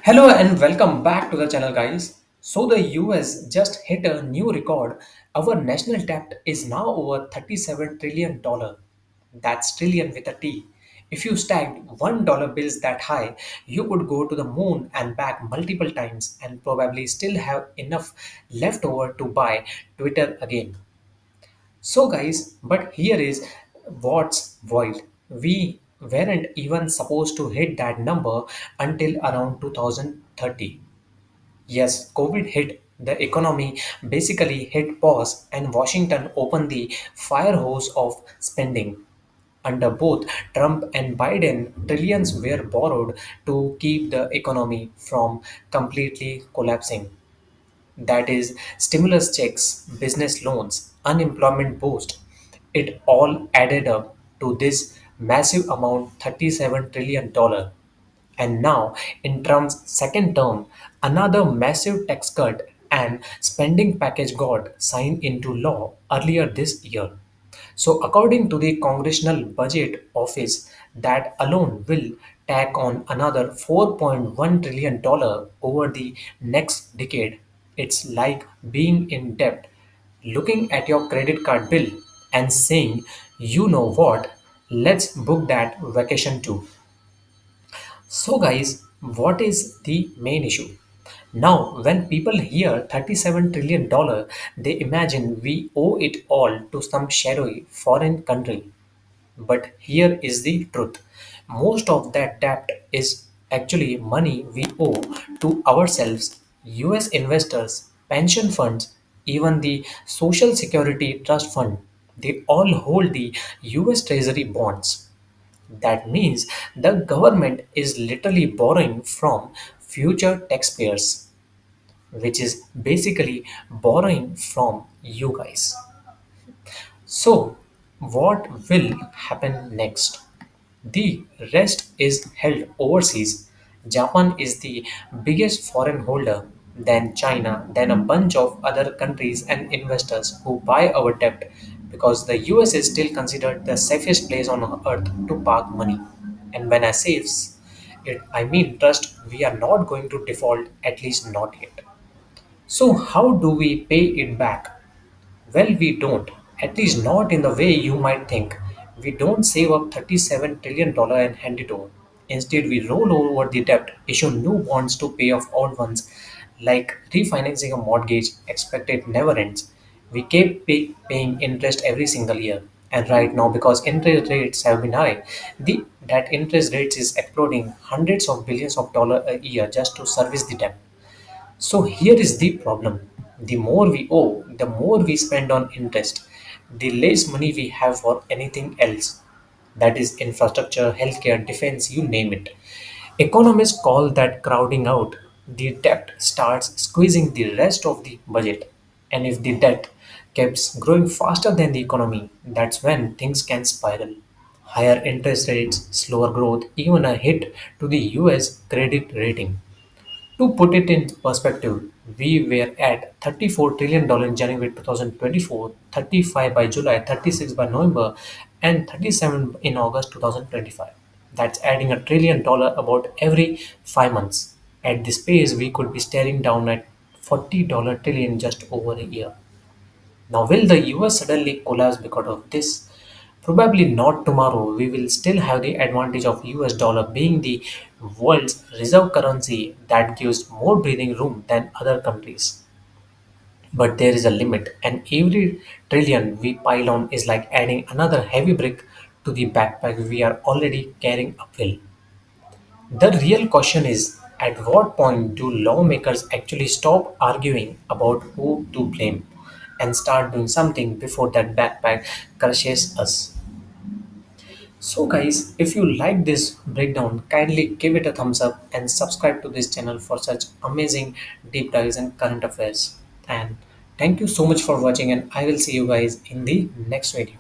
Hello and welcome back to the channel, guys. So, the US just hit a new record. Our national debt is now over $37 trillion. That's trillion with a T. If you stacked $1 bills that high, you could go to the moon and back multiple times and probably still have enough left over to buy Twitter again. So, guys, but here is what's wild. We weren't even supposed to hit that number until around 2030. Yes, COVID hit, the economy basically hit pause, and Washington opened the fire hose of spending. Under both Trump and Biden, trillions were borrowed to keep the economy from completely collapsing. That is stimulus checks, business loans, unemployment boost. It all added up to this massive amount $37 trillion. And now, in Trump's second term, another massive tax cut and spending package got signed into law earlier this year. So, according to the Congressional Budget Office, that alone will tack on another $4.1 trillion over the next decade. It's like being in debt, looking at your credit card bill and saying, you know what, let's book that vacation too. So, guys, what is the main issue? Now, when people hear $37 trillion, they imagine we owe it all to some shadowy foreign country. But here is the truth, most of that debt is actually money we owe to ourselves, US investors, pension funds, even the Social Security Trust Fund. They all hold the US Treasury bonds. That means the government is literally borrowing from future taxpayers, which is basically borrowing from you guys. So, what will happen next? The rest is held overseas. Japan is the biggest foreign holder, then China, then a bunch of other countries and investors who buy our debt because the US is still considered the safest place on earth to park money. And when I say it, I mean trust we are not going to default, at least not yet. So, how do we pay it back? Well, we don't, at least not in the way you might think. We don't save up $37 trillion and hand it over. Instead, we roll over the debt, issue new bonds to pay off old ones, like refinancing a mortgage, expect it never ends. We keep paying interest every single year. And right now, because interest rates have been high, that interest rates is exploding hundreds of billions of dollars a year just to service the debt. So here is the problem. The more we owe, the more we spend on interest, the less money we have for anything else. That is infrastructure, healthcare, defense, you name it. Economists call that crowding out. The debt starts squeezing the rest of the budget. And if the debt keeps growing faster than the economy, that's when things can spiral. Higher interest rates, slower growth, even a hit to the US credit rating. To put it in perspective, we were at $34 trillion in January 2024, 35 by July, 36 by November, and 37 in August 2025. That's adding $1 trillion about every 5 months. At this pace, we could be staring down at $40 trillion just over a year. Now, will the US suddenly collapse because of this? Probably not tomorrow. We will still have the advantage of US dollar being the world's reserve currency that gives more breathing room than other countries. But there is a limit, and every trillion we pile on is like adding another heavy brick to the backpack we are already carrying uphill. The real question is, at what point do lawmakers actually stop arguing about who to blame and start doing something before that backpack crushes us? So, guys, if you like this breakdown, kindly give it a thumbs up and subscribe to this channel for such amazing deep dives and current affairs. And thank you so much for watching, and I will see you guys in the next video.